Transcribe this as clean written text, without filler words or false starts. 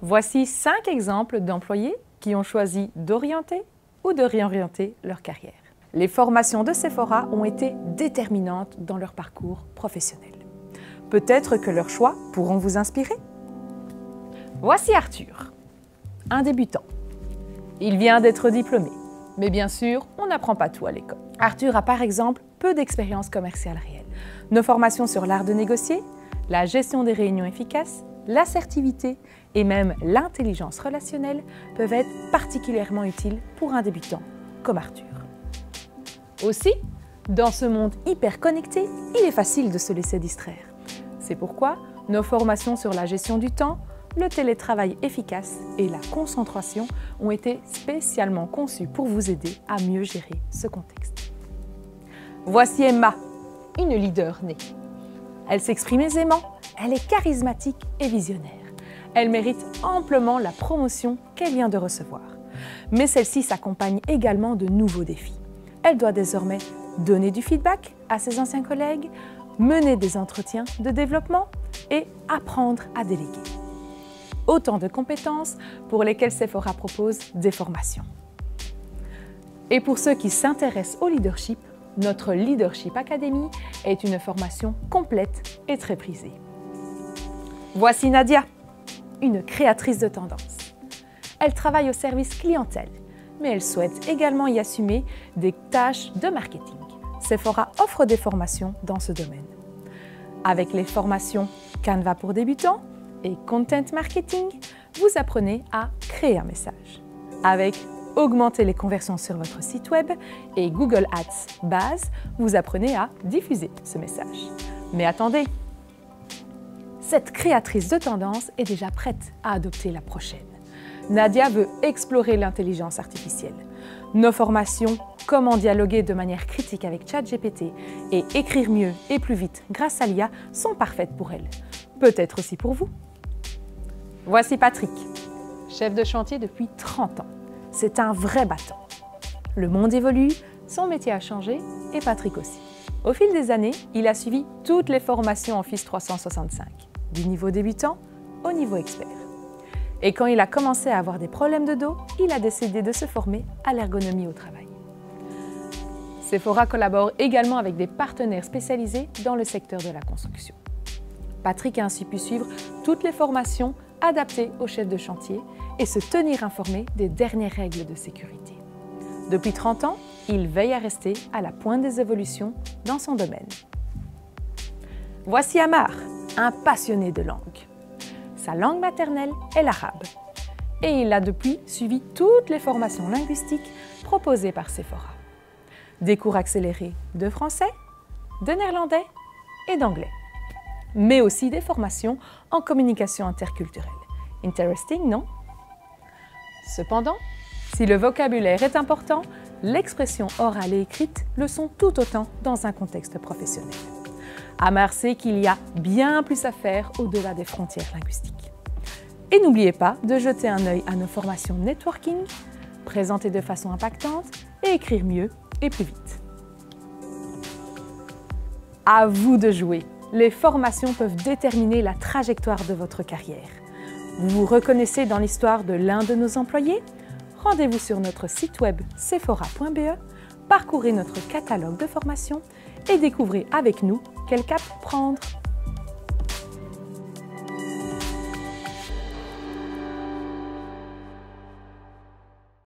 Voici 5 exemples d'employés qui ont choisi d'orienter ou de réorienter leur carrière. Les formations de Sephora ont été déterminantes dans leur parcours professionnel. Peut-être que leurs choix pourront vous inspirer. Voici Arthur, un débutant. Il vient d'être diplômé, mais bien sûr, on n'apprend pas tout à l'école. Arthur a par exemple peu d'expérience commerciale réelle. Nos formations sur l'art de négocier, la gestion des réunions efficaces, l'assertivité et même l'intelligence relationnelle peuvent être particulièrement utiles pour un débutant comme Arthur. Aussi, dans ce monde hyper connecté, il est facile de se laisser distraire. C'est pourquoi nos formations sur la gestion du temps, le télétravail efficace et la concentration ont été spécialement conçues pour vous aider à mieux gérer ce contexte. Voici Emma, une leader née. Elle s'exprime aisément, elle est charismatique et visionnaire. Elle mérite amplement la promotion qu'elle vient de recevoir. Mais celle-ci s'accompagne également de nouveaux défis. Elle doit désormais donner du feedback à ses anciens collègues, mener des entretiens de développement et apprendre à déléguer. Autant de compétences pour lesquelles Sephora propose des formations. Et pour ceux qui s'intéressent au leadership, notre Leadership Academy est une formation complète et très prisée. Voici Nadia, une créatrice de tendance. Elle travaille au service clientèle, mais elle souhaite également y assumer des tâches de marketing. Sephora offre des formations dans ce domaine. Avec les formations Canva pour débutants et Content Marketing, vous apprenez à créer un message. Avec Augmenter les conversions sur votre site web et Google Ads Base, vous apprenez à diffuser ce message. Mais attendez, cette créatrice de tendance est déjà prête à adopter la prochaine. Nadia veut explorer l'intelligence artificielle. Nos formations Comment dialoguer de manière critique avec ChatGPT et écrire mieux et plus vite grâce à l'IA sont parfaites pour elle. Peut-être aussi pour vous. Voici Patrick, chef de chantier depuis 30 ans. C'est un vrai battant. Le monde évolue, son métier a changé et Patrick aussi. Au fil des années, il a suivi toutes les formations Office 365, du niveau débutant au niveau expert. Et quand il a commencé à avoir des problèmes de dos, il a décidé de se former à l'ergonomie au travail. Sephora collabore également avec des partenaires spécialisés dans le secteur de la construction. Patrick a ainsi pu suivre toutes les formations adaptées aux chefs de chantier et se tenir informé des dernières règles de sécurité. Depuis 30 ans, il veille à rester à la pointe des évolutions dans son domaine. Voici Amar, un passionné de langue. Sa langue maternelle est l'arabe. Et il a depuis suivi toutes les formations linguistiques proposées par Sephora. Des cours accélérés de français, de néerlandais et d'anglais. Mais aussi des formations en communication interculturelle. Interesting, non? Cependant, si le vocabulaire est important, l'expression orale et écrite le sont tout autant dans un contexte professionnel. Amar sait qu'il y a bien plus à faire au-delà des frontières linguistiques. Et n'oubliez pas de jeter un œil à nos formations networking, présentées de façon impactante et écrire mieux et plus vite. À vous de jouer. Les formations peuvent déterminer la trajectoire de votre carrière. Vous vous reconnaissez dans l'histoire de l'un de nos employés? Rendez-vous sur notre site web sephora.be, parcourez notre catalogue de formations et découvrez avec nous quel cap prendre.